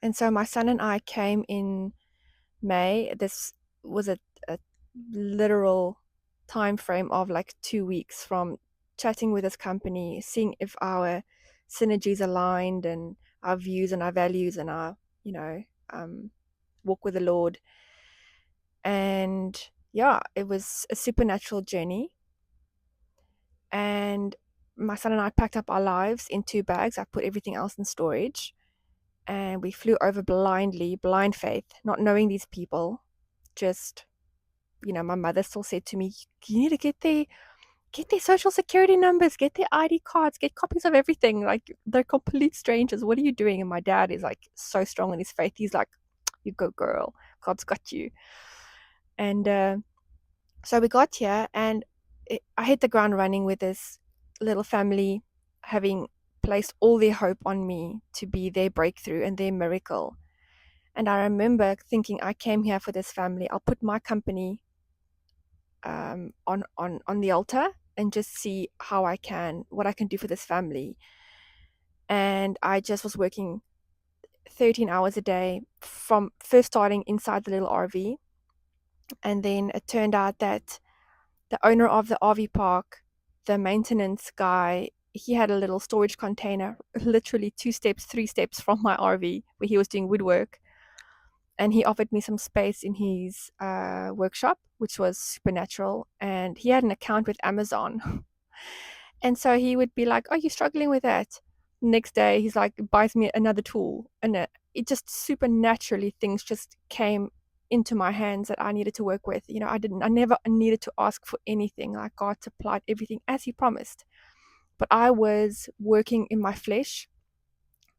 And so my son and I came in May. This was a literal time frame of like 2 weeks from chatting with this company, seeing if our synergies aligned and our views and our values and our, you know, um, walk with the Lord. And yeah, it was a supernatural journey. And my son and I packed up our lives in 2 bags. I put everything else in storage and we flew over blindly, blind faith, not knowing these people. Just, my mother still said to me, you need to get their social security numbers, get their ID cards, get copies of everything. Like, they're complete strangers. What are you doing? And my dad is like so strong in his faith. He's like, you go, girl. God's got you. And so we got here, and I hit the ground running with this little family, having placed all their hope on me to be their breakthrough and their miracle. And I remember thinking, I came here for this family. I'll put my company on the altar and just see what I can do for this family. And I just was working 13 hours a day from first starting inside the little RV. And then it turned out that the owner of the RV park, the maintenance guy, he had a little storage container, literally 2 steps, 3 steps from my RV, where he was doing woodwork. And he offered me some space in his workshop, which was supernatural. And he had an account with Amazon. And so he would be like, "Oh, you're struggling with that." Next day, he's like, buys me another tool. And it just supernaturally, things just came into my hands that I needed to work with. I never needed to ask for anything. Like, God supplied everything as He promised. But I was working in my flesh.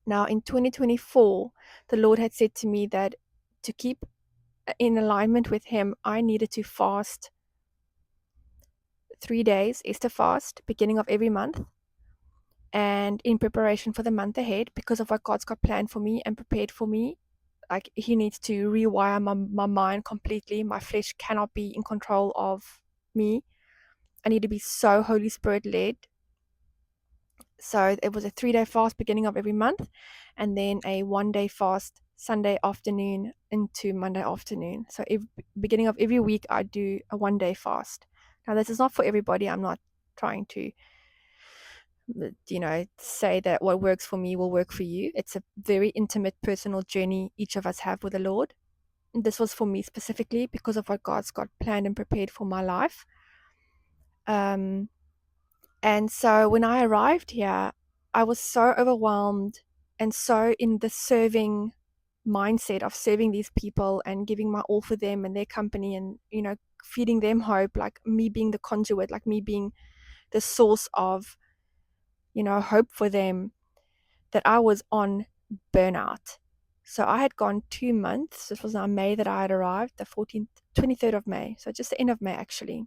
Now, in 2024, the Lord had said to me that to keep in alignment with Him, I needed to fast 3 days, Easter fast, beginning of every month, and in preparation for the month ahead, because of what God's got planned for me and prepared for me. Like, He needs to rewire my mind completely. My flesh cannot be in control of me. I need to be so Holy Spirit led. So it was a 3-day fast beginning of every month, and then a 1-day fast Sunday afternoon into Monday afternoon. So beginning of every week, I do a 1-day fast. Now, this is not for everybody. I'm not trying to say that what works for me will work for you. It's a very intimate, personal journey each of us have with the Lord. This was for me specifically because of what God's got planned and prepared for my life. And so when I arrived here, I was so overwhelmed and so in the serving mindset of serving these people and giving my all for them and their company, and feeding them hope, like me being the conduit, like me being the source of hope for them, that I was on burnout. So I had gone 2 months. This was now May that I had arrived, the 14th, 23rd of May. So just the end of May, actually.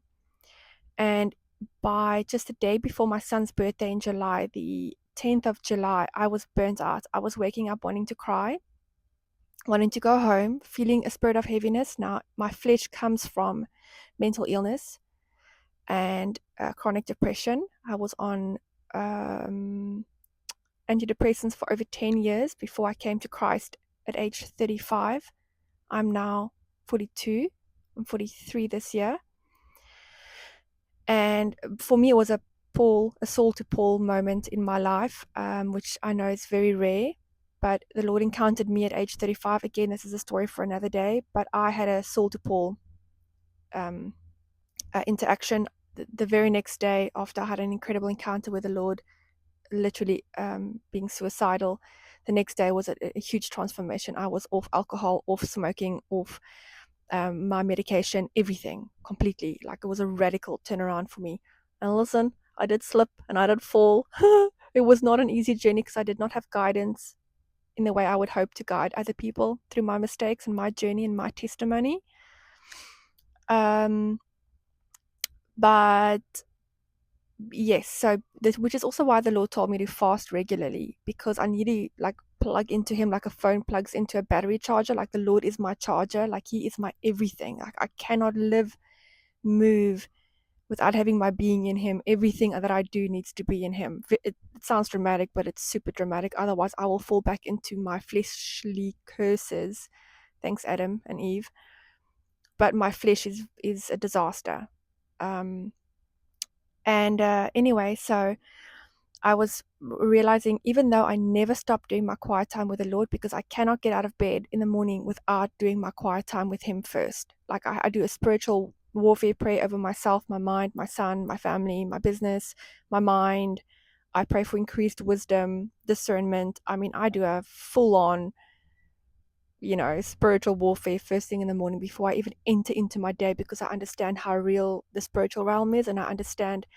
And by just the day before my son's birthday in July, the 10th of July, I was burnt out. I was waking up wanting to cry, wanting to go home, feeling a spirit of heaviness. Now, my flesh comes from mental illness and chronic depression. I was on antidepressants for over 10 years before I came to Christ at age 35. I'm now 42. I'm 43 this year. And for me, it was a Saul to Paul moment in my life, which I know is very rare. But the Lord encountered me at age 35. Again, this is a story for another day. But I had a Saul to Paul interaction the very next day after I had an incredible encounter with the Lord, literally being suicidal. The next day was a huge transformation. I was off alcohol, off smoking, off my medication, everything completely. Like, it was a radical turnaround for me. And listen, I did slip and I did fall. It was not an easy journey because I did not have guidance in the way I would hope to guide other people through my mistakes and my journey and my testimony. But yes, so which is also why the Lord told me to fast regularly, because I need to like plug into Him like a phone plugs into a battery charger. Like, the Lord is my charger. Like, He is my everything. Like, I cannot live, move, without having my being in him. Everything that I do needs to be in him. It sounds dramatic, but it's super dramatic. Otherwise, I will fall back into my fleshly curses. Thanks, Adam and Eve. But my flesh is a disaster. Um, and anyway, so I was realizing, even though I never stopped doing my quiet time with the Lord, because I cannot get out of bed in the morning without doing my quiet time with him first. Like I do a spiritual warfare prayer over myself, my mind, my son, my family, my business, my mind. I pray for increased wisdom, discernment. I mean, I do a full on, spiritual warfare first thing in the morning before I even enter into my day, because I understand how real the spiritual realm is. And I understand,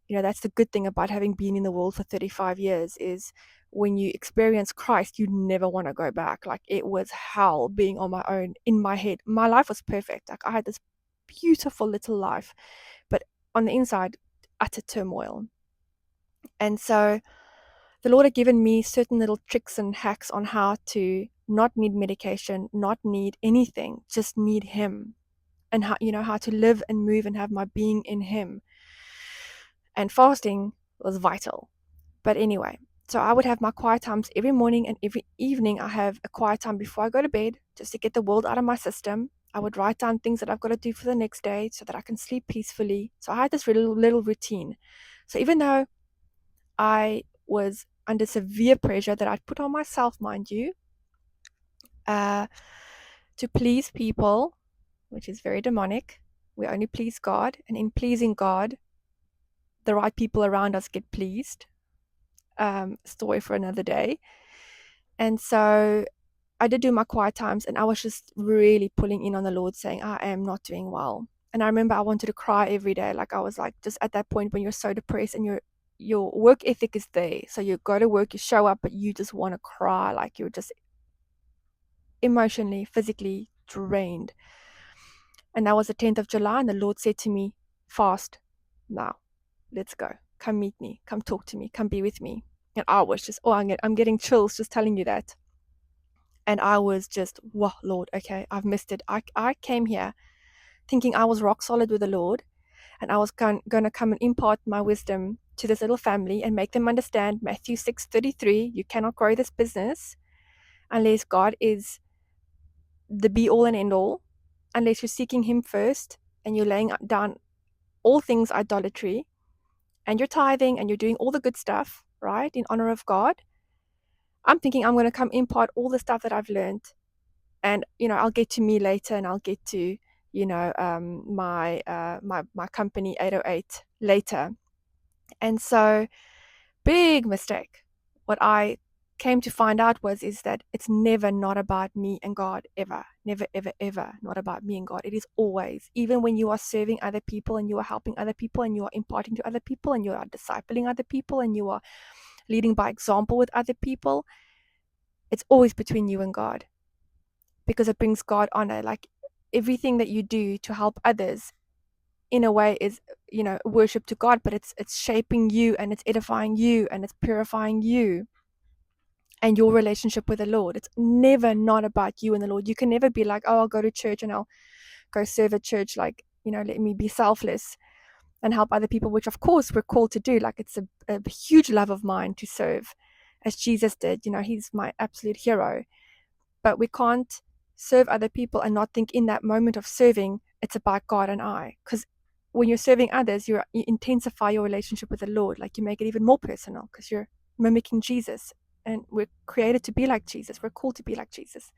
that's the good thing about having been in the world for 35 years, is when you experience Christ, you never want to go back. Like, it was hell being on my own in my head. My life was perfect. Like, I had this beautiful little life, but on the inside, utter turmoil. And so the Lord had given me certain little tricks and hacks on how to not need medication, not need anything, just need him. And how to live and move and have my being in him. And fasting was vital. But anyway, so I would have my quiet times every morning, and every evening I have a quiet time before I go to bed, just to get the world out of my system. I would write down things that I've got to do for the next day so that I can sleep peacefully. So I had this little routine. So even though I was under severe pressure that I'd put on myself, mind you, to please people, which is very demonic. We only please God, and in pleasing God, the right people around us get pleased. Story for another day. And so I did do my quiet times, and I was just really pulling in on the Lord, saying, I am not doing well. And I remember I wanted to cry every day. Like, I was like, just at that point when you're so depressed and your work ethic is there. So you go to work, you show up, but you just want to cry. Like, you're just emotionally, physically drained. And that was the 10th of July. And the Lord said to me, fast now, let's go. Come meet me. Come talk to me. Come be with me. And I was just, I'm getting chills just telling you that. And I was just, whoa, Lord, okay, I've missed it. I came here thinking I was rock solid with the Lord, and I was going to come and impart my wisdom to this little family and make them understand Matthew 6:33. You cannot grow this business unless God is the be all and end all, unless you're seeking him first and you're laying down all things idolatry, and you're tithing and you're doing all the good stuff, right, in honor of God. I'm thinking I'm going to come impart all the stuff that I've learned, and I'll get to me later, and I'll get to my company 808 later. And so, big mistake. What I came to find out is that it's never not about me and God, ever. Never, ever, ever not about me and God. It is always, even when you are serving other people and you are helping other people and you are imparting to other people and you are discipling other people and you are leading by example with other people, it's always between you and God, because it brings God honor. Like, everything that you do to help others, in a way, is worship to God, but it's shaping you, and it's edifying you, and it's purifying you and your relationship with the Lord. It's never not about you and the Lord. You can never be like, oh, I'll go to church and I'll go serve at church, like, let me be selfless and help other people, which of course we're called to do. Like, it's a huge love of mine to serve as Jesus did. He's my absolute hero. But we can't serve other people and not think in that moment of serving it's about God and I. Because when you're serving others, you intensify your relationship with the Lord. Like, you make it even more personal because you're mimicking Jesus. And we're created to be like Jesus. We're called to be like Jesus.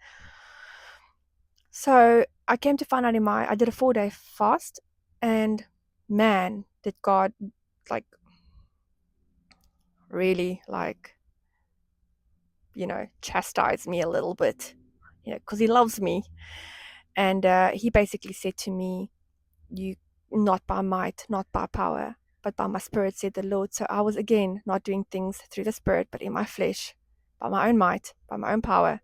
So I came to find out I did a 4-day fast, and man, did God really chastise me a little bit, because he loves me. And he basically said to me, you, not by might, not by power, but by my spirit, said the Lord. So I was again not doing things through the spirit, but in my flesh, by my own might, by my own power.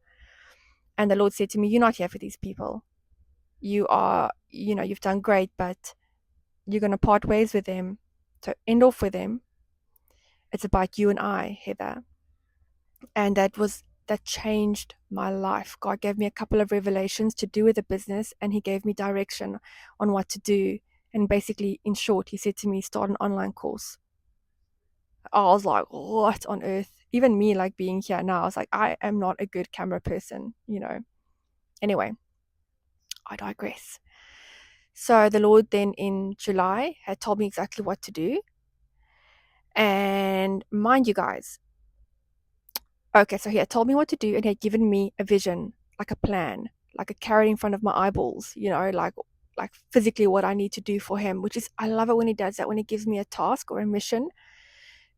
And the Lord said to me, you're not here for these people. You are, you've done great, but you're going to part ways with them. So end off with them. It's about you and I, Heather. And that changed my life. God gave me a couple of revelations to do with the business, and he gave me direction on what to do And basically, in short, he said to me, start an online course. I was like, what on earth? Even me, like being here now, I was like, I am not a good camera person, you know. Anyway, I digress. So the Lord then in July had told me exactly what to do. And mind you guys, okay, so he had told me what to do and he had given me a vision, like a plan, like a carrot in front of my eyeballs, you know, like physically what I need to do for him, which is I love it when he does that, when he gives me a task or a mission,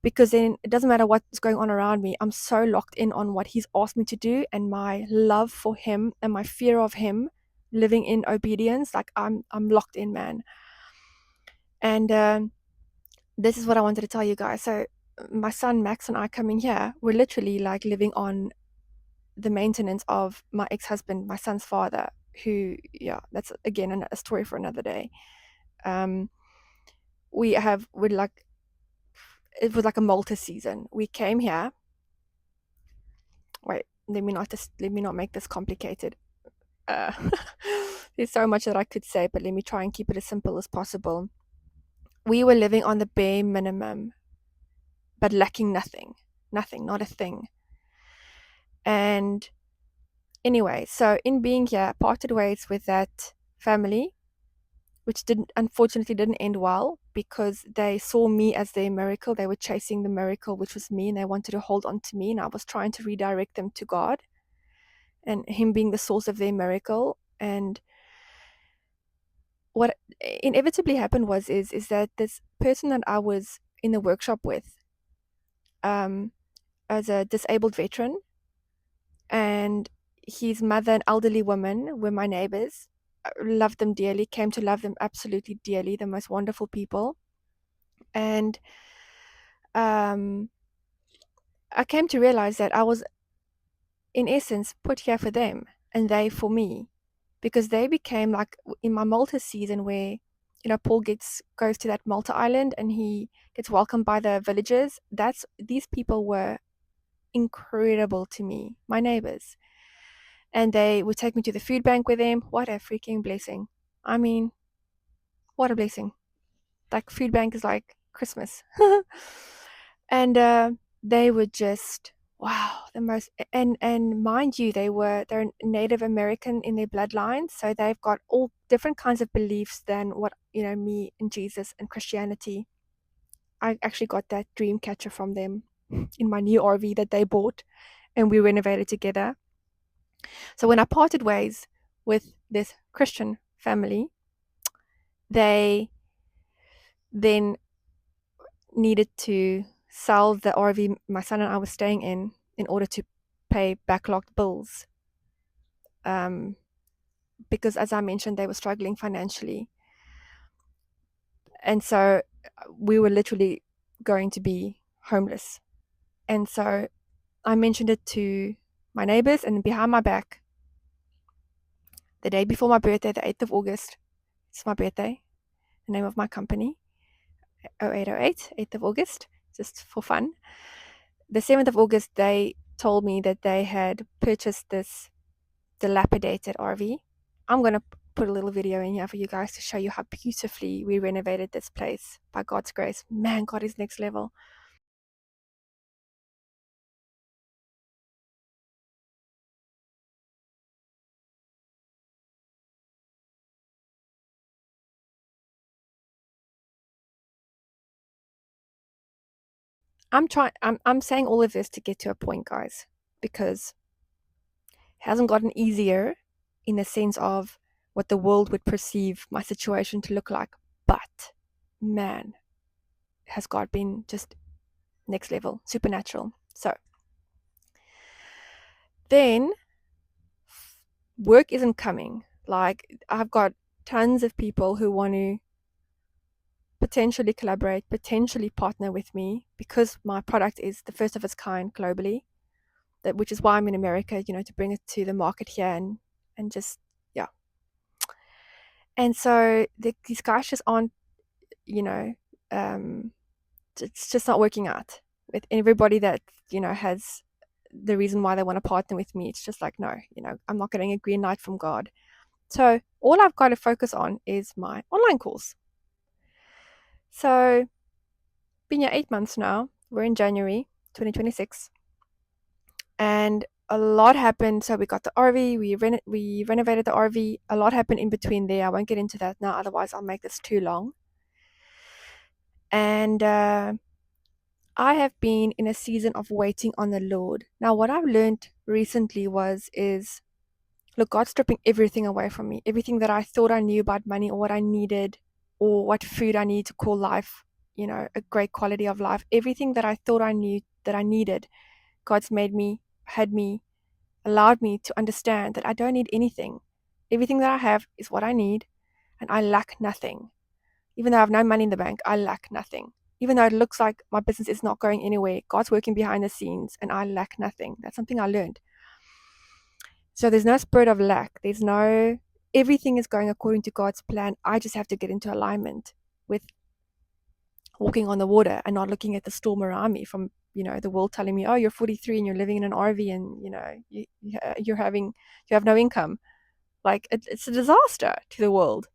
because then it doesn't matter what's going on around me. I'm so locked in on what he's asked me to do, and my love for him and my fear of him living in obedience, like I'm locked in, man. And this is what I wanted to tell you guys. So my son Max and I coming here, we're literally like living on the maintenance of my ex-husband, my son's father, who, yeah, that's again a story for another day. Um, we're like, it was like a Malta season. We came here. Wait, let me not make this complicated. Uh, there's so much that I could say, but let me try and keep it as simple as possible. We were living on the bare minimum, but lacking nothing, not a thing. And anyway, so in being here, parted ways with that family, which unfortunately didn't end well, because they saw me as their miracle. They were chasing the miracle, which was me, and they wanted to hold on to me, and I was trying to redirect them to God and him being the source of their miracle. And what inevitably happened is that this person that I was in the workshop with, um, as a disabled veteran, and his mother, an elderly woman, were my neighbors. I loved them dearly, came to love them absolutely dearly, the most wonderful people. And um, I came to realize that I was, in essence, put here for them and they for me, because they became like in my Malta season where, you know, Paul goes to that Malta island and he gets welcomed by the villagers. These people were incredible to me, my neighbors. And they would take me to the food bank with them. What a freaking blessing. I mean, what a blessing. Like, food bank is like Christmas. And they were just, wow, the most. And mind you, they're Native American in their bloodline, so they've got all different kinds of beliefs than what, you know, me and Jesus and Christianity. I actually got that dream catcher from them in my new RV that they bought, and we renovated together. So when I parted ways with this Christian family, they then needed to sell the RV my son and I were staying in order to pay backlogged bills. Um, because, as I mentioned, they were struggling financially. And so we were literally going to be homeless. And so I mentioned it to my neighbors, and behind my back, the day before my birthday, the 8th of August, it's my birthday, the name of my company, 0808, 8th of August, just for fun. The 7th of August, they told me that they had purchased this dilapidated RV. I'm going to put a little video in here for you guys to show you how beautifully we renovated this place by God's grace. Man, God is next level. I'm saying all of this to get to a point, guys, because it hasn't gotten easier in the sense of what the world would perceive my situation to look like. But man, has God been just next level, supernatural. So then work isn't coming. Like, I've got tons of people who want to potentially collaborate, potentially partner with me, because my product is the first of its kind globally. Which is why I'm in America, you know, to bring it to the market here and just, yeah. And so these guys just aren't, you know, um, it's just not working out with everybody that, you know, has the reason why they want to partner with me. It's just like, no, you know, I'm not getting a green light from God. So all I've got to focus on is my online course. So, been here 8 months now. We're in January 2026, and a lot happened. So we got the RV, we renovated the RV. A lot happened in between there. I won't get into that now, otherwise I'll make this too long. And I have been in a season of waiting on the Lord. Now, what I've learned recently is look, God's stripping everything away from me. Everything that I thought I knew about money or what I needed or what food I need to call life, a great quality of life. Everything that I thought I knew that I needed, God's allowed me to understand that I don't need anything. Everything that I have is what I need, and I lack nothing. Even though I have no money in the bank, I lack nothing. Even though it looks like my business is not going anywhere, God's working behind the scenes, and I lack nothing. That's something I learned. So there's no spirit of lack. Everything is going according to God's plan. I just have to get into alignment with walking on the water and not looking at the storm around me from, the world telling me, oh, you're 43 and you're living in an RV and, you have no income. Like, it's a disaster to the world.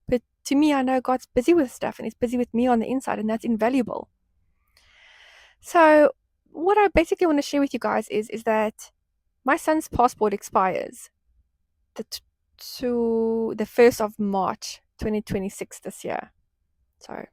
But to me, I know God's busy with stuff and he's busy with me on the inside, and that's invaluable. So what I basically want to share with you guys is that my son's passport expires to the 1st of March 2026 this year. So